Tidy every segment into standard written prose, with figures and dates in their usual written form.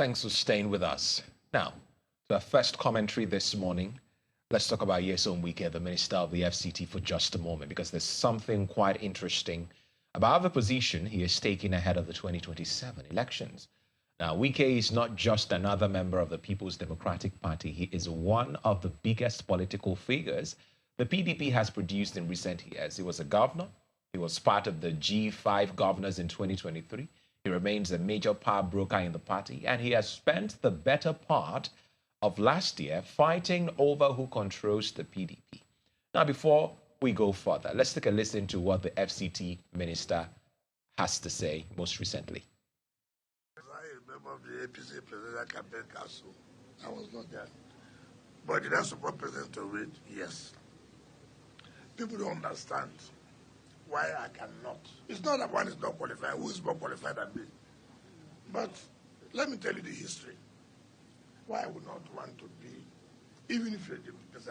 Thanks for staying with us. Now, to our first commentary this morning, let's talk about Nyesom Wike, the Minister of the FCT, for just a moment, because there's something quite interesting about the position he is taking ahead of the 2027 elections. Now, Wike is not just another member of the People's Democratic Party. He is one of the biggest political figures the PDP has produced in recent years. He was a governor. He was part of the G5 governors in 2023. He remains a major power broker in the party, and he has spent the better part of last year fighting over who controls the PDP. Now, before we go further, let's take a listen to what the FCT minister has to say most recently. I remember the APC Presidential Campaign Council. I was not there. But did I support President Tawid? Yes. People don't understand why I cannot. It's not that one is not qualified. Who is more qualified than me? But let me tell you the history. Why I would not want to be, even if the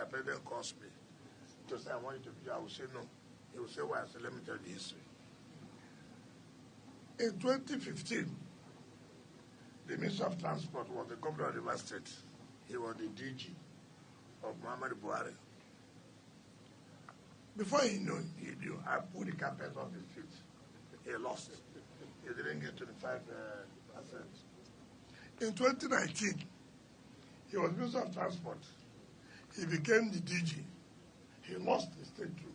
President calls me to say I want you to be, I will say no. He will say why? I say, let me tell you the history. In 2015, the Minister of Transport was the governor of Rivers State. He was the DG of Muhammad Buhari. Before he knew, I put the carpet on his feet. He lost. He didn't get 25%. In 2019, he was Minister of Transport. He became the DG. He lost the state too.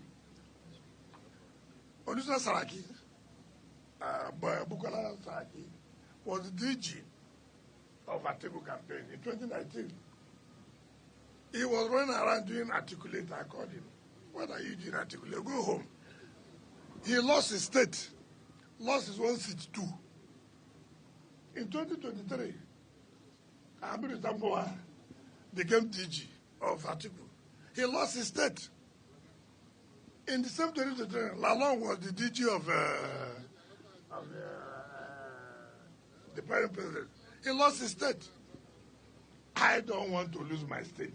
Olusegun Saraki, Bukola Saraki, was the DG of Atiku campaign in 2019. He was running around doing articulate. I called him. What are you doing articulate? Go home. He lost his state. Lost his one seat too. In 2023, Amiru Tamboa became DG of Atiku. He lost his state. In the same 2023, Lalong was the DG of the parent president. He lost his state. I don't want to lose my state.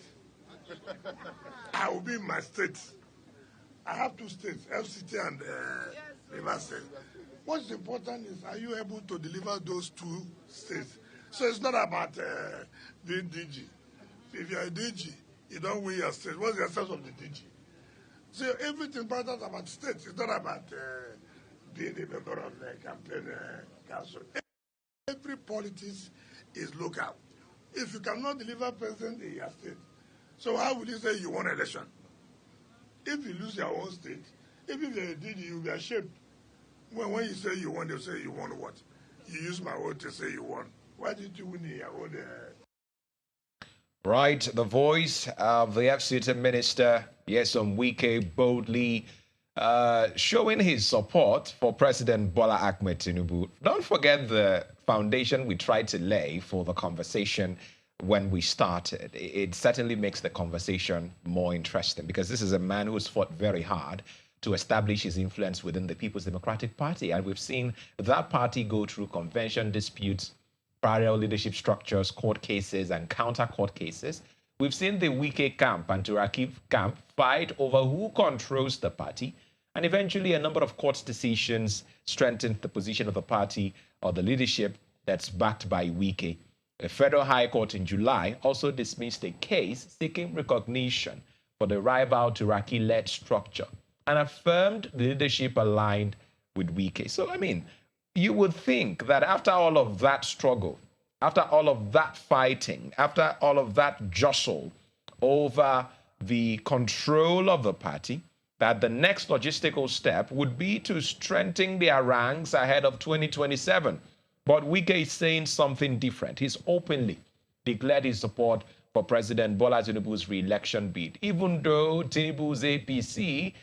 I will be in my state. I have two states, FCT and Rivers State. What's important is, are you able to deliver those two states? So it's not about being DG. If you're a DG, you don't win your state. What's the essence of the DG? So everything matters about states. It's not about being a member of the campaign council. Every politics is local. If you cannot deliver president in your state, so how will you say you won election? If you lose your own state, even if you're a DG, you'll be ashamed. When you say you won, they'll say you won what? You use my word to say you won. Why did you win your own? Right, the voice of the FCT minister, Nyesom Wike, boldly showing his support for President Bola Ahmed Tinubu. Don't forget the foundation we tried to lay for the conversation when we started. It certainly makes the conversation more interesting, because this is a man who's fought very hard to establish his influence within the People's Democratic Party. And we've seen that party go through convention disputes, parallel leadership structures, court cases, and counter-court cases. We've seen the Wike camp and Turaki camp fight over who controls the party. And eventually, a number of court decisions strengthened the position of the party or the leadership that's backed by Wike. A federal high court in July also dismissed a case seeking recognition for the rival Turaki-led structure and affirmed the leadership aligned with Wike. So, I mean, you would think that after all of that struggle, after all of that fighting, after all of that jostle over the control of the party, that the next logistical step would be to strengthen their ranks ahead of 2027. But Wike is saying something different. He's openly declared his support for President Bola Tinubu's re-election bid, even though Tinubu's APC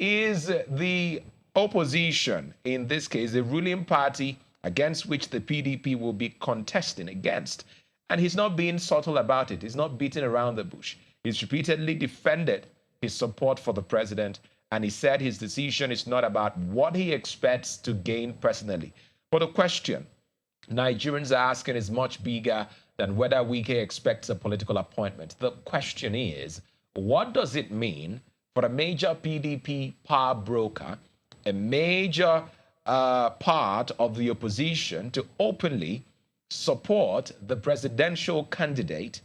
is the opposition, in this case, the ruling party against which the PDP will be contesting against. And he's not being subtle about it. He's not beating around the bush. He's repeatedly defended his support for the president, and he said his decision is not about what he expects to gain personally. But the question Nigerians are asking is much bigger than whether Wike expects a political appointment. The question is, what does it mean for a major PDP power broker, a major part of the opposition, to openly support the presidential candidate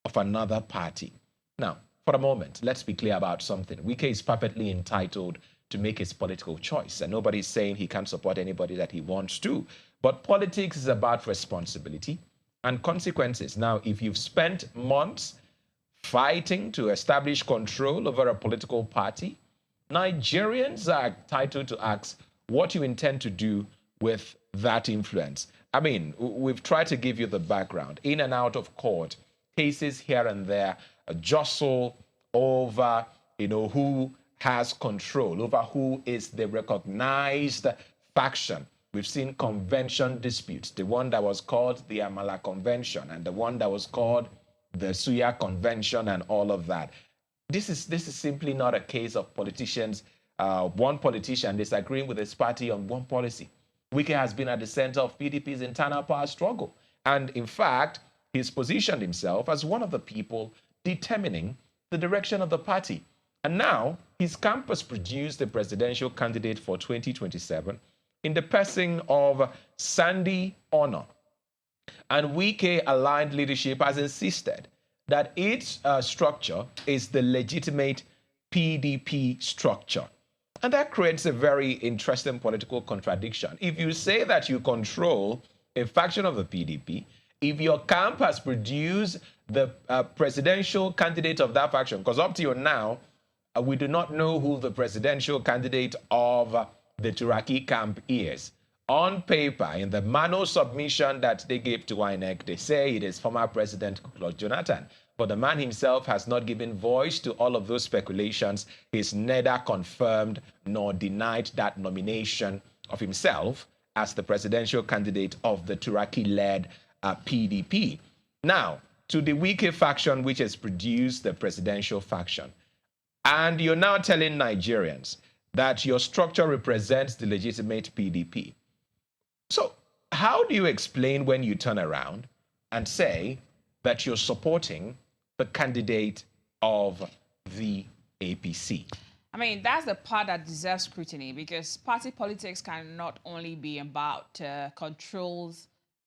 of another party. Now, for a moment, let's be clear about something. Wike is perfectly entitled to make his political choice, and nobody's saying he can't support anybody that he wants to. But politics is about responsibility and consequences. Now, if you've spent months fighting to establish control over a political party, Nigerians are entitled to ask what you intend to do with that influence. I mean, we've tried to give you the background. In and out of court, cases here and there, a jostle over, who has control, over who is the recognized faction. We've seen convention disputes, the one that was called the Amala Convention and the one that was called the Suya Convention and all of that. This is simply not a case of politicians, one politician disagreeing with his party on one policy. Wike has been at the center of PDP's internal power struggle. And in fact, he's positioned himself as one of the people determining the direction of the party. And now his camp has produced a presidential candidate for 2027 in the person of Sandy Honor. And Wike aligned leadership has insisted that its structure is the legitimate PDP structure. And that creates a very interesting political contradiction. If you say that you control a faction of the PDP, if your camp has produced the presidential candidate of that faction, because up to now, we do not know who the presidential candidate of the Turaki camp is. On paper, in the manual submission that they gave to INEC, they say it is former President Goodluck Jonathan. But the man himself has not given voice to all of those speculations. He's neither confirmed nor denied that nomination of himself as the presidential candidate of the Turaki-led PDP. Now, to the Wike faction, which has produced the presidential faction, and you're now telling Nigerians that your structure represents the legitimate PDP. So how do you explain when you turn around and say that you're supporting the candidate of the APC? I mean, that's the part that deserves scrutiny, because party politics can not only be about controlling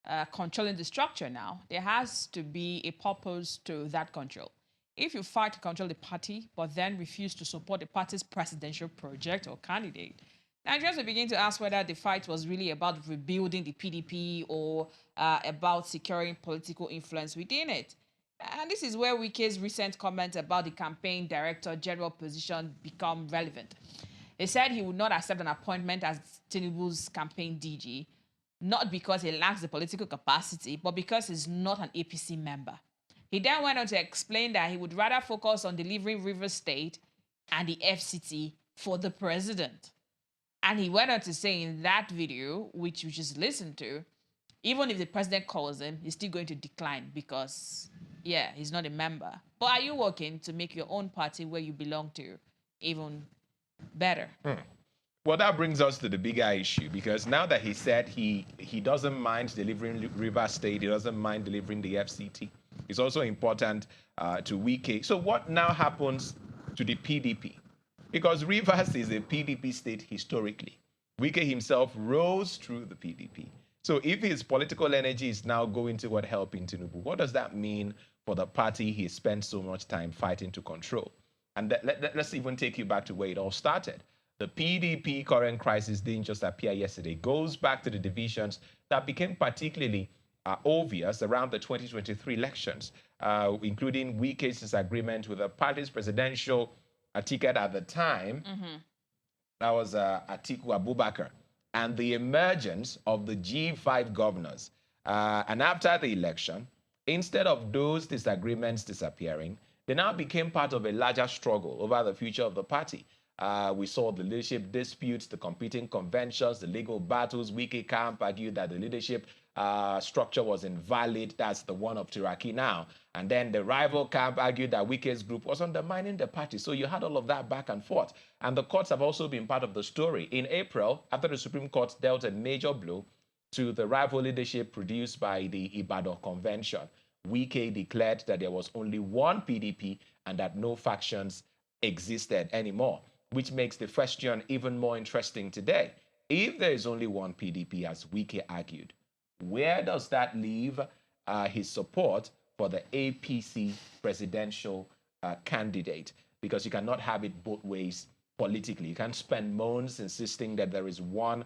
the structure now. There has to be a purpose to that control. If you fight to control the party, but then refuse to support the party's presidential project or candidate, Nigerians will begin to ask whether the fight was really about rebuilding the PDP or about securing political influence within it. And this is where Wike's recent comment about the campaign director general position become relevant. He said he would not accept an appointment as Tinubu's campaign DG, not because he lacks the political capacity, but because he's not an APC member. He then went on to explain that he would rather focus on delivering Rivers State and the FCT for the president. And he went on to say in that video, which we just listened to, even if the president calls him, he's still going to decline because, yeah, he's not a member. But are you working to make your own party where you belong to even better? Well, that brings us to the bigger issue, because now that he said he doesn't mind delivering Rivers State, he doesn't mind delivering the FCT, it's also important to Wike. So what now happens to the PDP? Because Rivers is a PDP state historically. Wike himself rose through the PDP. So if his political energy is now going toward helping Tinubu, what does that mean for the party he spent so much time fighting to control? And let's even take you back to where it all started. The PDP current crisis didn't just appear yesterday. It goes back to the divisions that became particularly obvious around the 2023 elections, including Wike's disagreement with the party's presidential ticket at the time. That was Atiku Abubakar, and the emergence of the G5 governors. And after the election, instead of those disagreements disappearing, they now became part of a larger struggle over the future of the party. We saw the leadership disputes, the competing conventions, the legal battles. Wike camp argued that the leadership structure was invalid. That's the one of Turaki now. And then the rival camp argued that Wike's group was undermining the party. So you had all of that back and forth. And the courts have also been part of the story. In April, after the Supreme Court dealt a major blow to the rival leadership produced by the Ibadan Convention, Wike declared that there was only one PDP and that no factions existed anymore, which makes the question even more interesting today. If there is only one PDP, as Wike argued, Where does that leave his support for the APC presidential candidate? Because you cannot have it both ways politically. You can't spend months insisting that there is one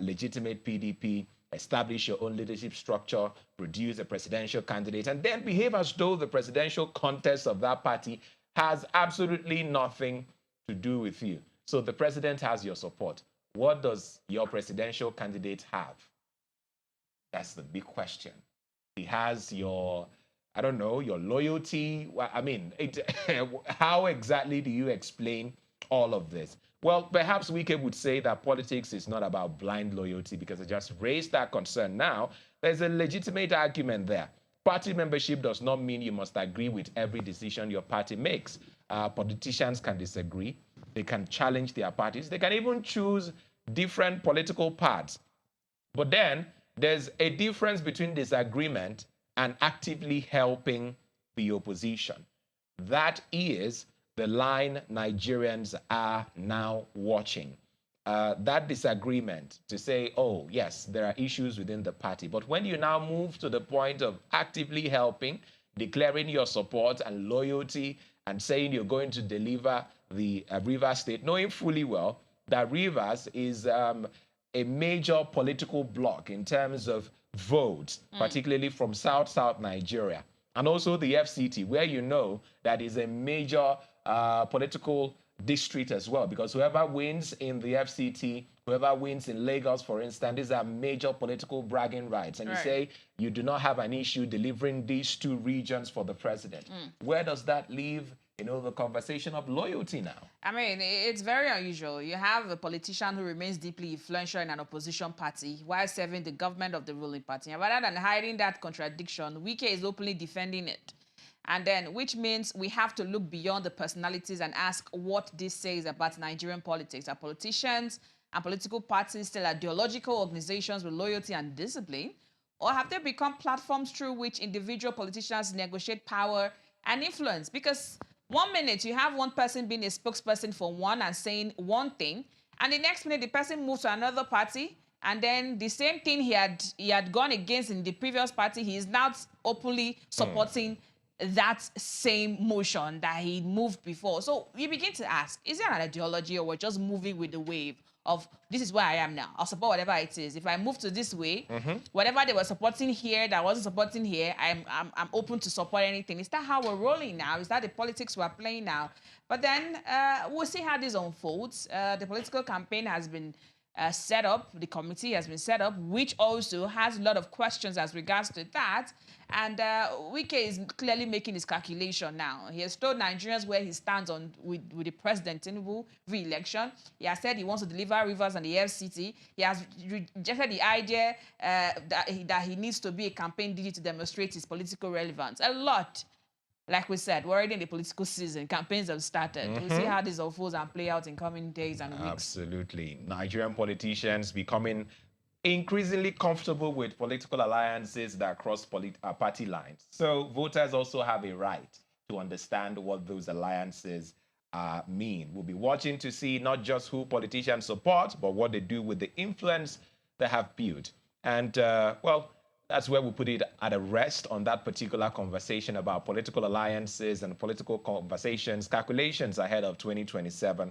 legitimate PDP, establish your own leadership structure, produce a presidential candidate, and then behave as though the presidential contest of that party has absolutely nothing to do with you. So the president has your support. What does your presidential candidate have? That's the big question. He has your, I don't know, your loyalty. Well, I mean, how exactly do you explain all of this? Well, perhaps Wike would say that politics is not about blind loyalty because I just raised that concern now. There's a legitimate argument there. Party membership does not mean you must agree with every decision your party makes. Politicians can disagree. They can challenge their parties. They can even choose different political paths. But then there's a difference between disagreement and actively helping the opposition. That is the line Nigerians are now watching. That disagreement to say, oh, yes, there are issues within the party. But when you now move to the point of actively helping, declaring your support and loyalty and saying you're going to deliver the Rivers State, knowing fully well that Rivers is a major political bloc in terms of votes, particularly from South Nigeria. And also the FCT, where you know that is a major political district as well, because whoever wins in the FCT, whoever wins in Lagos, for instance, these are major political bragging rights. And you say you do not have an issue delivering these two regions for the president. Where does that leave, you know, the conversation of loyalty now? I mean, it's very unusual. You have a politician who remains deeply influential in an opposition party while serving the government of the ruling party. And rather than hiding that contradiction, Wike is openly defending it. And then, which means we have to look beyond the personalities and ask what this says about Nigerian politics. Are politicians and political parties still ideological organizations with loyalty and discipline? Or have they become platforms through which individual politicians negotiate power and influence? Because 1 minute you have one person being a spokesperson for one and saying one thing, and the next minute the person moves to another party, and then the same thing he had gone against in the previous party, he is now openly supporting that same motion that he moved before. So you begin to ask, is there an ideology, or we're just moving with the wave of this is where I am now? I'll support whatever it is. If I move to this way, whatever they were supporting here that wasn't supporting here, I'm open to support anything. Is that how we're rolling now? Is that the politics we're playing now? But then we'll see how this unfolds. The political campaign has been set up, the committee has been set up, which also has a lot of questions as regards to that. And Wike is clearly making his calculation now. He has told Nigerians where he stands on with the President Tinubu re-election. He has said he wants to deliver Rivers and the FCT. He has rejected the idea that he needs to be a campaign DG to demonstrate his political relevance. A lot. Like we said, we're already in the political season. Campaigns have started. We'll see how this unfolds and play out in coming days and weeks. Absolutely. Nigerian politicians becoming increasingly comfortable with political alliances that cross party lines. So voters also have a right to understand what those alliances mean. We'll be watching to see not just who politicians support, but what they do with the influence they have built. And, well, that's where we put it at a rest on that particular conversation about political alliances and political conversations, calculations ahead of 2027